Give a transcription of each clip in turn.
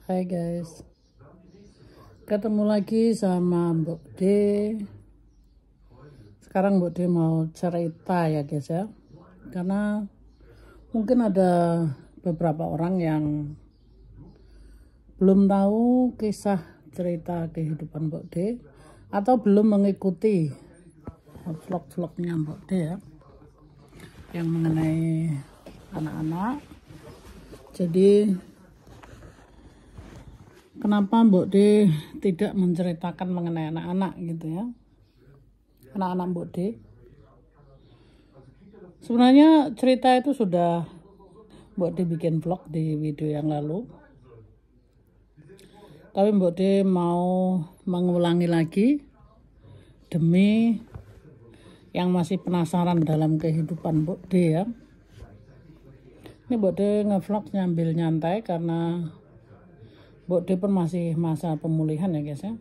Hai guys, ketemu lagi sama Mbok D. Sekarang Mbok D mau cerita ya guys ya, karena mungkin ada beberapa orang yang belum tahu kisah cerita kehidupan Mbok D atau belum mengikuti vlog-vlognya Mbok D ya, yang mengenai anak-anak. Jadi kenapa Mbok D tidak menceritakan mengenai anak-anak gitu ya, anak-anak Mbok D. Sebenarnya cerita itu sudah Mbok D bikin vlog di video yang lalu, tapi Mbok D mau mengulangi lagi demi yang masih penasaran dalam kehidupan Mbok D ya. Ini Mbok D ngevlog nyambil nyantai karena Mbok D pun masih masa pemulihan ya guys ya.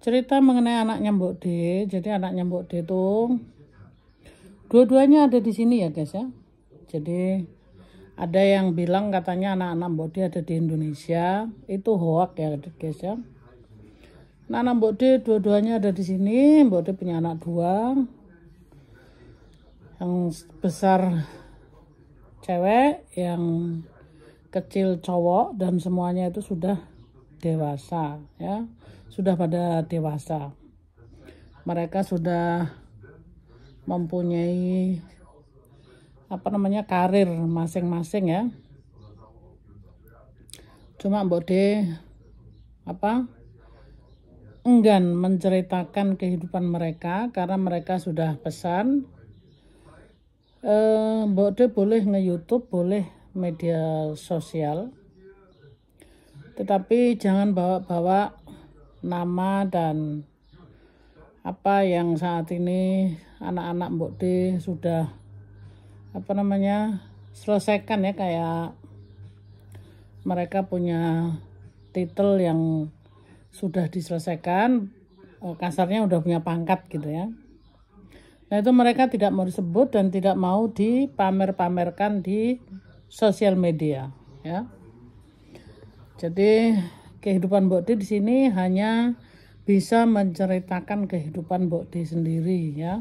Cerita mengenai anaknya Mbok D. Jadi anaknya Mbok D itu dua-duanya ada di sini ya guys ya. Jadi ada yang bilang katanya anak-anak Mbok D ada di Indonesia. Itu hoax ya guys ya. Anak-anak Mbok D dua-duanya ada di sini. Mbok D punya anak dua. Yang besar cewek, yang kecil cowok, dan semuanya itu sudah dewasa ya, sudah pada dewasa. Mereka sudah mempunyai karir masing-masing ya. Cuma Mbok D enggan menceritakan kehidupan mereka karena mereka sudah pesan. Mbok D boleh nge-YouTube, boleh media sosial, tetapi jangan bawa-bawa nama dan apa yang saat ini anak-anak Mbok D sudah selesaikan ya, kayak mereka punya titel yang sudah diselesaikan, kasarnya udah punya pangkat gitu ya. Nah itu mereka tidak mau disebut dan tidak mau dipamer-pamerkan di sosial media ya. Jadi kehidupan Mbok D di sini hanya bisa menceritakan kehidupan Mbok D sendiri ya.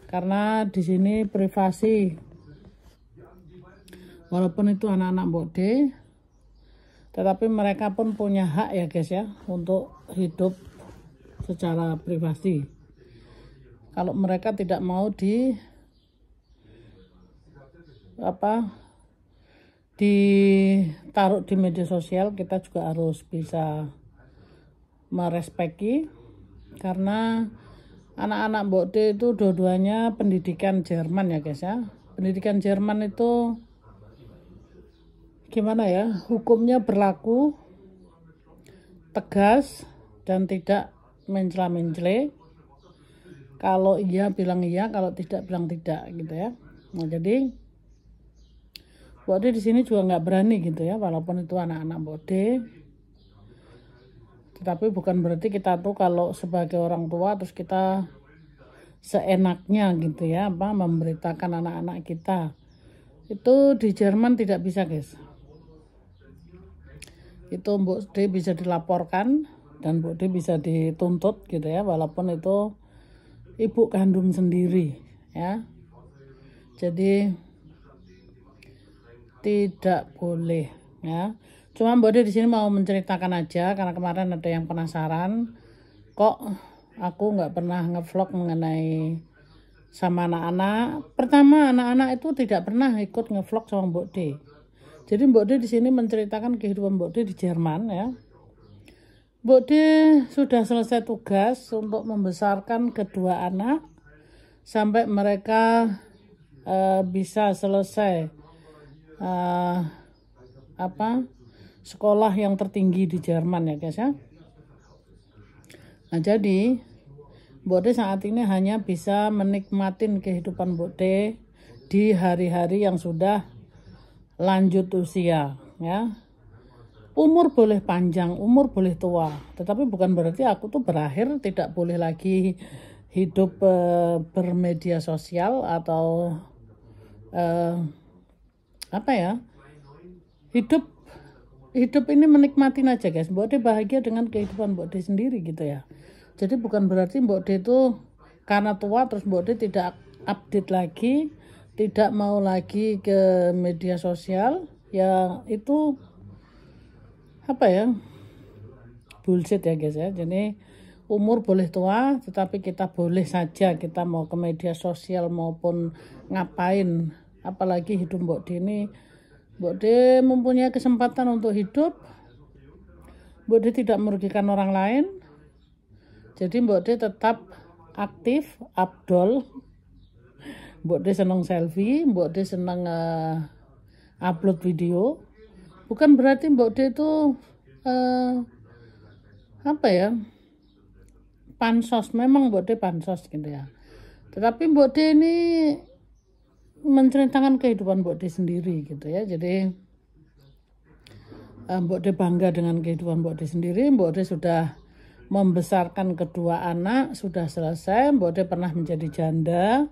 Karena di sini privasi. Walaupun itu anak-anak Mbok D, tetapi mereka pun punya hak ya guys ya untuk hidup secara privasi. Kalau mereka tidak mau ditaruh di media sosial, kita juga harus bisa merespeki, karena anak-anak Mbok D itu dua-duanya pendidikan Jerman ya guys ya. Pendidikan Jerman itu gimana ya, hukumnya berlaku tegas dan tidak mencela-mencela. Kalau iya bilang iya, kalau tidak bilang tidak gitu ya. Nah jadi Mbok D di sini juga nggak berani gitu ya, walaupun itu anak-anak Mbok D. Tetapi bukan berarti kita tuh kalau sebagai orang tua terus kita seenaknya gitu ya memberitakan anak-anak kita. Itu di Jerman tidak bisa guys. Itu Mbok D bisa dilaporkan dan Mbok D bisa dituntut gitu ya, walaupun itu ibu kandung sendiri ya. Jadi tidak boleh ya. Cuma Mbok D di sini mau menceritakan aja karena kemarin ada yang penasaran, kok aku nggak pernah ngevlog mengenai sama anak-anak. Pertama, anak-anak itu tidak pernah ikut ngevlog sama Mbok D. Jadi Mbok D di sini menceritakan kehidupan Mbok D di Jerman ya. Mbok D sudah selesai tugas untuk membesarkan kedua anak sampai mereka bisa selesai sekolah yang tertinggi di Jerman ya guys ya. Nah jadi Mbok D saat ini hanya bisa menikmatin kehidupan Mbok D di hari-hari yang sudah lanjut usia ya. Umur boleh panjang, umur boleh tua, tetapi bukan berarti aku tuh berakhir tidak boleh lagi hidup bermedia sosial atau apa ya, hidup ini menikmatin aja guys. Mbok De bahagia dengan kehidupan Mbok De sendiri gitu ya. Jadi bukan berarti Mbok De itu karena tua terus Mbok De tidak update lagi, tidak mau lagi ke media sosial. Ya itu apa ya, bullshit ya guys ya. Jadi umur boleh tua, tetapi kita boleh saja kita mau ke media sosial maupun ngapain. Apalagi hidup Mbok De ini, Mbok De mempunyai kesempatan untuk hidup. Mbok De tidak merugikan orang lain. Jadi Mbok De tetap aktif, abdol. Mbok De senang selfie, Mbok De senang upload video. Bukan berarti Mbok De itu apa ya, pansos. Memang Mbok De pansos gitu ya. Tetapi Mbok De ini menceritakan kehidupan Mbok De sendiri gitu ya. Jadi Mbok De bangga dengan kehidupan Mbok De sendiri. Mbok De sudah membesarkan kedua anak, sudah selesai. Mbok De pernah menjadi janda,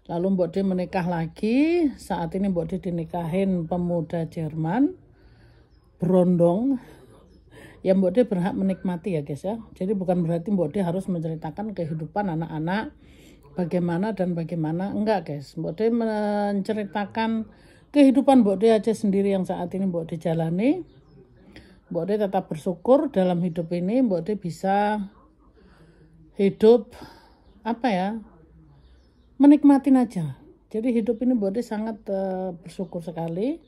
lalu Mbok De menikah lagi. Saat ini Mbok De dinikahin pemuda Jerman, berondong. Ya Mbok De berhak menikmati ya guys ya. Jadi bukan berarti Mbok De harus menceritakan kehidupan anak-anak bagaimana dan bagaimana, enggak guys. Mbok De menceritakan kehidupan Mbok De aja sendiri yang saat ini Mbok De jalani. Mbok De tetap bersyukur dalam hidup ini Mbok De bisa hidup apa ya, menikmatin aja. Jadi hidup ini Mbok De sangat bersyukur sekali.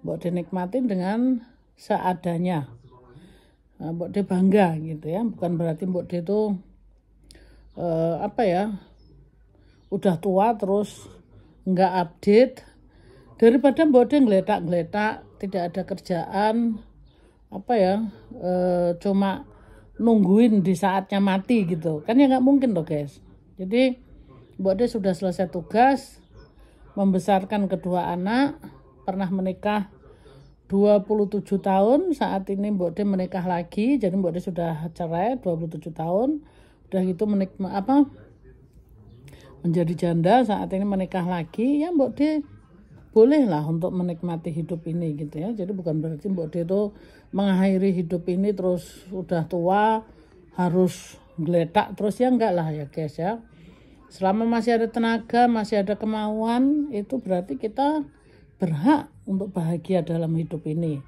Mbok De nikmatin dengan seadanya. Mbok De bangga gitu ya. Bukan berarti Mbok De itu apa ya, udah tua terus nggak update. Daripada Mbok De ngeletak-ngeletak, tidak ada kerjaan, apa ya, cuma nungguin di saatnya mati gitu. Kan ya nggak mungkin loh guys. Jadi Mbok De sudah selesai tugas, membesarkan kedua anak, pernah menikah 27 tahun. Saat ini Mbok De menikah lagi. Jadi Mbok De sudah cerai 27 tahun. Udah gitu menjadi janda, saat ini menikah lagi. Ya Mbok De boleh lah untuk menikmati hidup ini gitu ya. Jadi bukan berarti Mbok De itu mengakhiri hidup ini terus udah tua harus geletak terus, ya enggak lah ya guys ya. Selama masih ada tenaga, masih ada kemauan, itu berarti kita berhak untuk bahagia dalam hidup ini.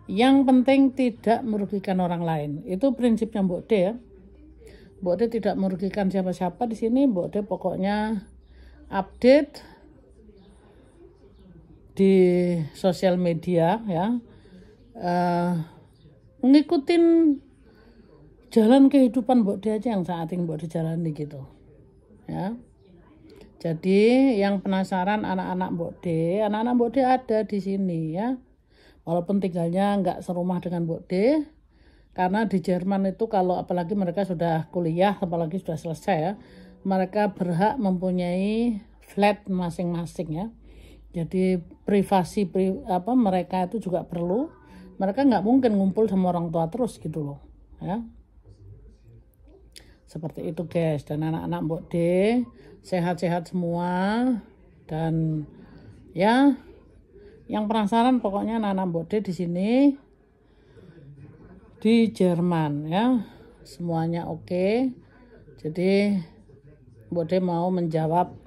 Yang penting tidak merugikan orang lain. Itu prinsipnya Mbok De ya. Mbok De tidak merugikan siapa-siapa di sini. Mbok De pokoknya update di sosial media ya, ngikutin jalan kehidupan Mbok De aja yang saat ini Mbok De jalani gitu ya. Jadi yang penasaran anak-anak Mbok De ada di sini ya. Walaupun tinggalnya nggak serumah dengan Mbok De, karena di Jerman itu kalau apalagi mereka sudah kuliah, apalagi sudah selesai ya, mereka berhak mempunyai flat masing-masing ya. Jadi privasi mereka itu juga perlu. Mereka nggak mungkin ngumpul sama orang tua terus gitu loh ya. Seperti itu guys. Dan anak-anak Mbok De sehat-sehat semua. Dan ya, yang penasaran pokoknya anak-anak Mbok De di sini di Jerman ya, semuanya oke. Jadi Mbok De mau menjawab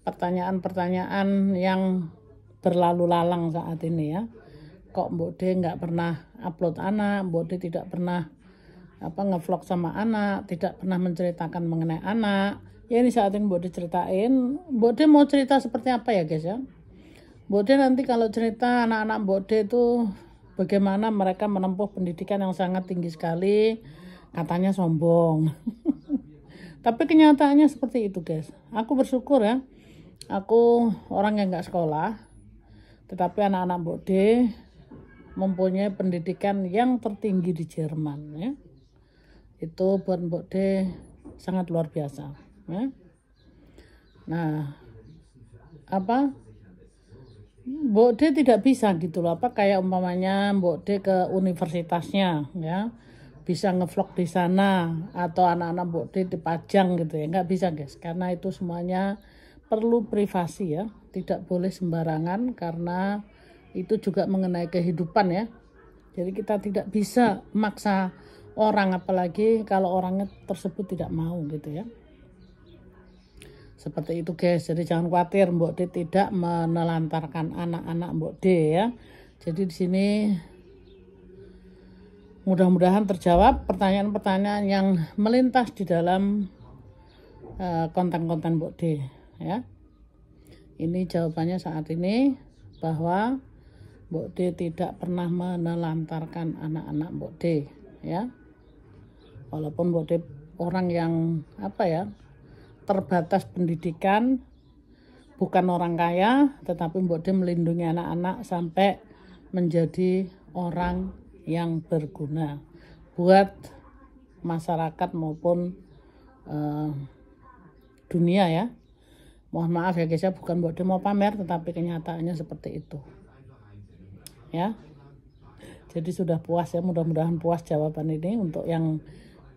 pertanyaan-pertanyaan yang berlalu lalang saat ini ya. Kok Mbok De nggak pernah upload anak, Mbok De tidak pernah ngevlog sama anak, tidak pernah menceritakan mengenai anak. Ya ini saat ini Mbok De ceritain. Mbok De mau cerita seperti apa ya guys ya. Mbok De nanti kalau cerita anak-anak Mbok De itu bagaimana mereka menempuh pendidikan yang sangat tinggi sekali, katanya sombong. Tapi kenyataannya seperti itu guys. Aku bersyukur ya. Aku orang yang nggak sekolah, tetapi anak-anak Mbok De mempunyai pendidikan yang tertinggi di Jerman ya. Itu buat Mbok De sangat luar biasa ya. Nah, Mbok De tidak bisa gitu loh, kayak umpamanya Mbok De ke universitasnya ya, bisa ngevlog di sana, atau anak-anak Mbok De dipajang gitu ya, nggak bisa guys, karena itu semuanya perlu privasi ya. tidak boleh sembarangan karena itu juga mengenai kehidupan ya. Jadi kita tidak bisa maksa orang, apalagi kalau orangnya tersebut tidak mau gitu ya. Seperti itu guys. Jadi jangan khawatir, Mbok D tidak menelantarkan anak-anak Mbok D ya. Jadi di sini mudah-mudahan terjawab pertanyaan-pertanyaan yang melintas di dalam konten-konten Mbok D ya. Ini jawabannya saat ini, bahwa Mbok D tidak pernah menelantarkan anak-anak Mbok D ya. Walaupun Mbok D orang yang terbatas pendidikan, bukan orang kaya, tetapi Mbok D melindungi anak-anak sampai menjadi orang yang berguna buat masyarakat maupun dunia ya. Mohon maaf ya guys ya, bukan Mbok D mau pamer, tetapi kenyataannya seperti itu ya. Jadi sudah puas ya, mudah-mudahan puas jawaban ini. Untuk yang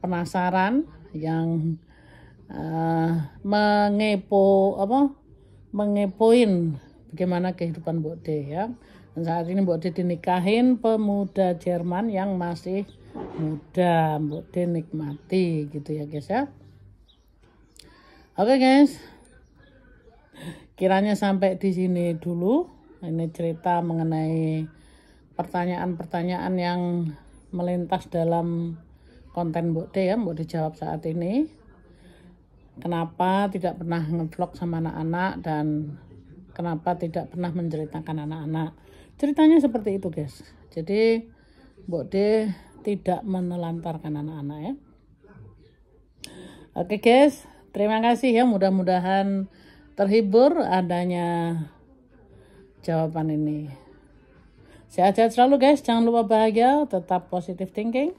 penasaran, yang mengepoin bagaimana kehidupan Mbok D ya. Dan saat ini Mbok D dinikahin pemuda Jerman yang masih muda. Mbok D nikmati gitu ya guys ya. Oke guys, kiranya sampai di sini dulu. Ini cerita mengenai pertanyaan-pertanyaan yang melintas dalam konten Mbok D ya. Mbok D jawab saat ini. Kenapa tidak pernah ngevlog sama anak-anak dan kenapa tidak pernah menceritakan anak-anak. Ceritanya seperti itu guys. Jadi Mbok D tidak menelantarkan anak-anak ya. Oke guys, terima kasih ya. Mudah-mudahan terhibur adanya jawaban ini. Sehat-sehat selalu guys. Jangan lupa bahagia, tetap positive thinking.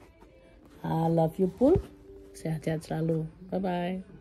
I love you full. Sehat-sehat selalu. Bye-bye.